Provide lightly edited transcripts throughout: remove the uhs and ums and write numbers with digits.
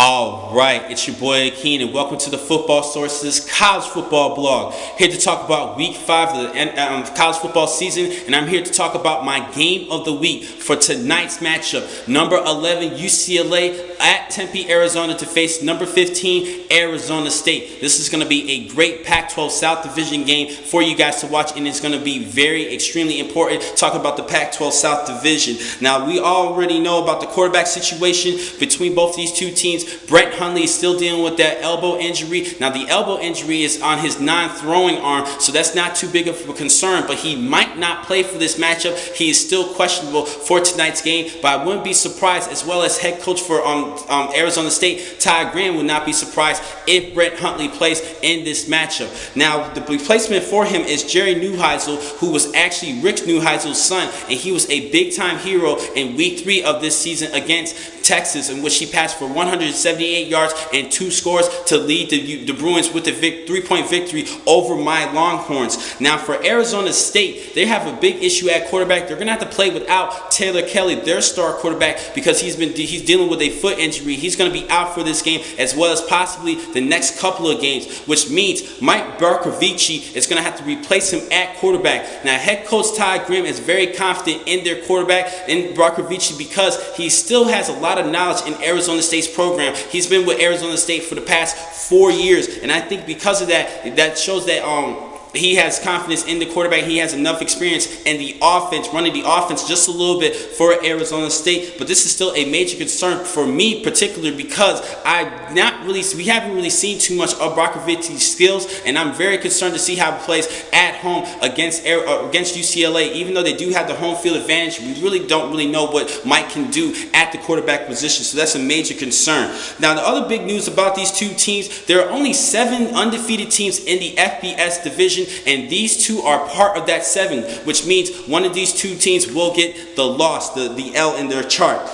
All right, it's your boy Akeen, and welcome to the Football Sources College Football Blog. Here to talk about Week 5 of the college football season, and I'm here to talk about my game of the week for tonight's matchup. Number 11 UCLA at Tempe, Arizona to face number 15 Arizona State. This is going to be a great Pac-12 South Division game for you guys to watch, and it's going to be extremely important. Talk about the Pac-12 South Division. Now, we already know about the quarterback situation between both these two teams. Brett Hundley is still dealing with that elbow injury. Now, the elbow injury is on his non-throwing arm, so that's not too big of a concern, but he might not play for this matchup. He is still questionable for tonight's game, but I wouldn't be surprised, as well as head coach for Arizona State, Ty Graham, would not be surprised if Brett Hundley plays in this matchup. Now, the replacement for him is Jerry Neuheisel, who was actually Rick Neuheisel's son, and he was a big-time hero in Week 3 of this season against Texas, in which he passed for 178 yards and 2 scores to lead the Bruins with the 3-point victory over my Longhorns. Now, for Arizona State, they have a big issue at quarterback. They're going to have to play without Taylor Kelly, their star quarterback, because he's dealing with a foot injury. He's going to be out for this game, as well as possibly the next couple of games, which means Mike Barkovici is going to have to replace him at quarterback. Now, head coach Ty Graham is very confident in their quarterback, in Barkovici, because he still has a lot of knowledge in Arizona State's program. He's been with Arizona State for the past 4 years, and I think because of that, that shows that he has confidence in the quarterback. He has enough experience in the offense, running the offense just a little bit for Arizona State. But this is still a major concern for me, particularly because we haven't really seen too much of Barkovici's skills, and I'm very concerned to see how he plays at home against UCLA. Even though they do have the home field advantage, we really don't know what Mike can do at the quarterback position. So that's a major concern. Now, the other big news about these two teams, there are only 7 undefeated teams in the FBS division, and these two are part of that 7, which means one of these two teams will get the loss, the L in their chart.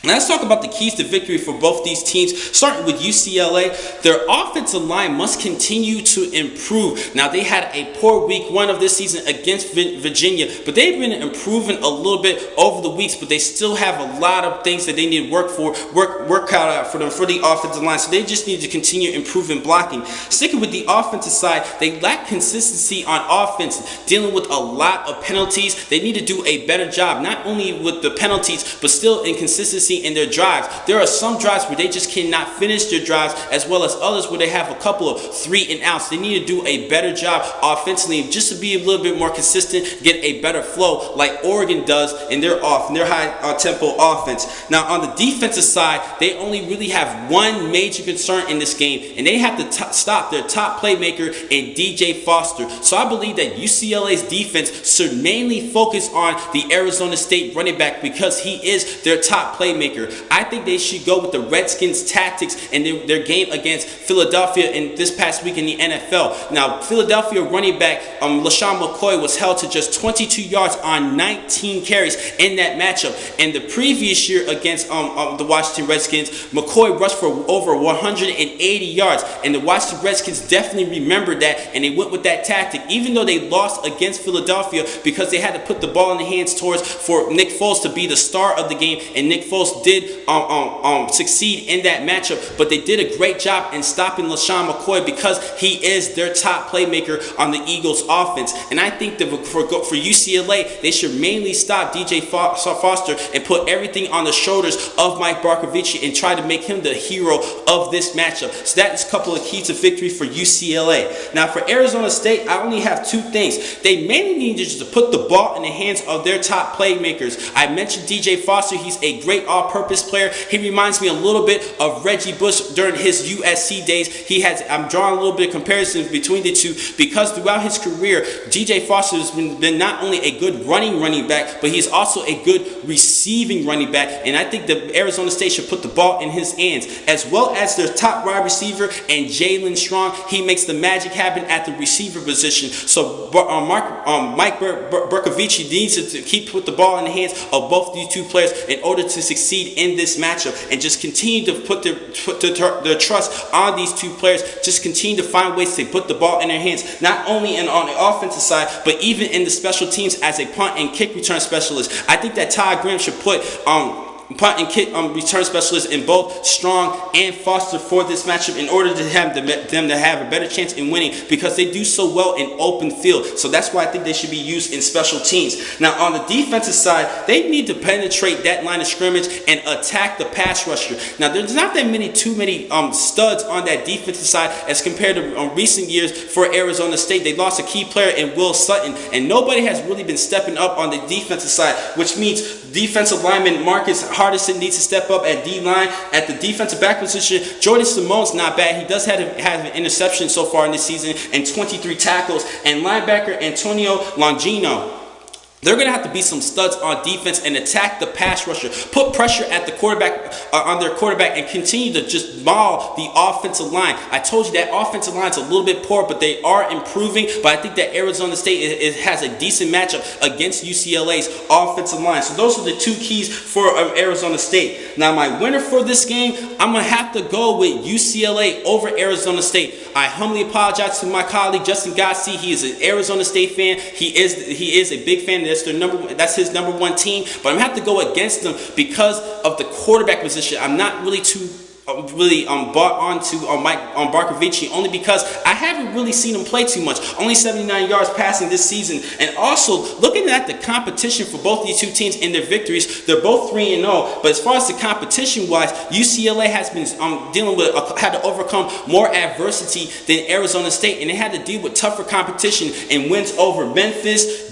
Now, let's talk about the keys to victory for both these teams. Starting with UCLA, their offensive line must continue to improve. Now, they had a poor Week 1 of this season against Virginia, but they've been improving a little bit over the weeks, but they still have a lot of things that they need to work out for them for the offensive line. So they just need to continue improving blocking. Sticking with the offensive side, they lack consistency on offense, dealing with a lot of penalties. They need to do a better job, not only with the penalties, but still inconsistency in their drives. There are some drives where they just cannot finish their drives, as well as others where they have a couple of 3-and-outs. They need to do a better job offensively, just to be a little bit more consistent, get a better flow like Oregon does in their high tempo offense. Now, on the defensive side, they only really have one major concern in this game, and they have to stop their top playmaker in DJ Foster. So I believe that UCLA's defense should mainly focus on the Arizona State running back, because he is their top playmaker. I think they should go with the Redskins' tactics and their game against Philadelphia in this past week in the NFL. Now, Philadelphia running back LaShawn McCoy was held to just 22 yards on 19 carries in that matchup. And the previous year against the Washington Redskins, McCoy rushed for over 180 yards. And the Washington Redskins definitely remembered that, and they went with that tactic, even though they lost against Philadelphia, because they had to put the ball in the hands for Nick Foles to be the star of the game, and Nick Foles did succeed in that matchup, but they did a great job in stopping LaShawn McCoy, because he is their top playmaker on the Eagles offense. And I think that for UCLA, they should mainly stop DJ Foster and put everything on the shoulders of Mike Barkovici and try to make him the hero of this matchup. So that is a couple of keys to victory for UCLA. Now, for Arizona State, I only have 2 things. They mainly need to put the ball in the hands of their top playmakers. I mentioned DJ Foster. He's a great all-purpose player. He reminds me a little bit of Reggie Bush during his USC days. I'm drawing a little bit of comparisons between the two, because throughout his career, DJ Foster has been not only a good running back, but he's also a good receiving running back. And I think that Arizona State should put the ball in his hands, as well as their top wide receiver and Jalen Strong. He makes the magic happen at the receiver position. So Mike Barkovici needs to put the ball in the hands of both these two players in order to succeed in this matchup, and just continue to put their trust on these two players. Just continue to find ways to put the ball in their hands, not only on the offensive side, but even in the special teams as a punt and kick return specialist. I think that Ty Graham should put punt and kick return specialists in both Strong and Foster for this matchup in order to have them to have a better chance in winning, because they do so well in open field. So that's why I think they should be used in special teams. Now on the defensive side, they need to penetrate that line of scrimmage and attack the pass rusher. Now there's not that many studs on that defensive side as compared to recent years for Arizona State. They lost a key player in Will Sutton, and nobody has really been stepping up on the defensive side, which means defensive lineman Marcus Hardison needs to step up at D-line. At the defensive back position, Jordan Simone's not bad. He does have an interception so far in this season and 23 tackles. And linebacker Antonio Longino. They're going to have to be some studs on defense and attack the pass rusher. Put pressure at the quarterback, on their quarterback, and continue to just maul the offensive line. I told you that offensive line is a little bit poor, but they are improving. But I think that Arizona State has a decent matchup against UCLA's offensive line. So those are the two keys for Arizona State. Now my winner for this game, I'm going to have to go with UCLA over Arizona State. I humbly apologize to my colleague Justin Gossi. He is an Arizona State fan. He is a big fan. That's his number one team, but I'm gonna have to go against them because of the quarterback position. I'm not really bought onto Barkovici, only because I haven't really seen him play too much. Only 79 yards passing this season. And also, looking at the competition for both these two teams in their victories, they're both 3-0. But as far as the competition-wise, UCLA has been had to overcome more adversity than Arizona State, and they had to deal with tougher competition and wins over Memphis,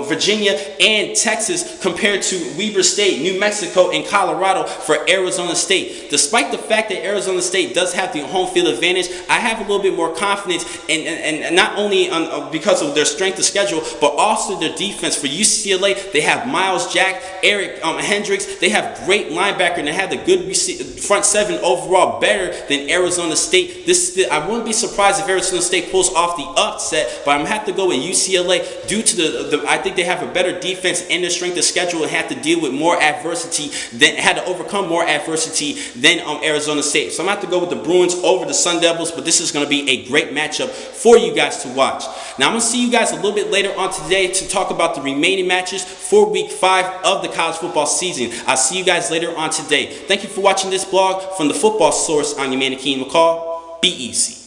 Virginia, and Texas compared to Weber State, New Mexico, and Colorado for Arizona State. Despite the fact that Arizona State does have the home field advantage, I have a little bit more confidence, and not only because of their strength of schedule, but also their defense. For UCLA, they have Miles Jack, Eric Hendricks. They have great linebacker, and they have the good front seven overall, better than Arizona State. I wouldn't be surprised if Arizona State pulls off the upset, but I'm going to have to go with UCLA due to I think they have a better defense and their strength of schedule, and have to deal with more adversity, had to overcome more adversity than Arizona State. So I'm going to have to go with the Bruins over the Sun Devils, but this is going to be a great matchup for you guys to watch. Now I'm going to see you guys a little bit later on today to talk about the remaining matches for Week 5 of the college football season. I'll see you guys later on today. Thank you for watching this blog from the Football Source. I'm your man, Akeem McCall. Be easy.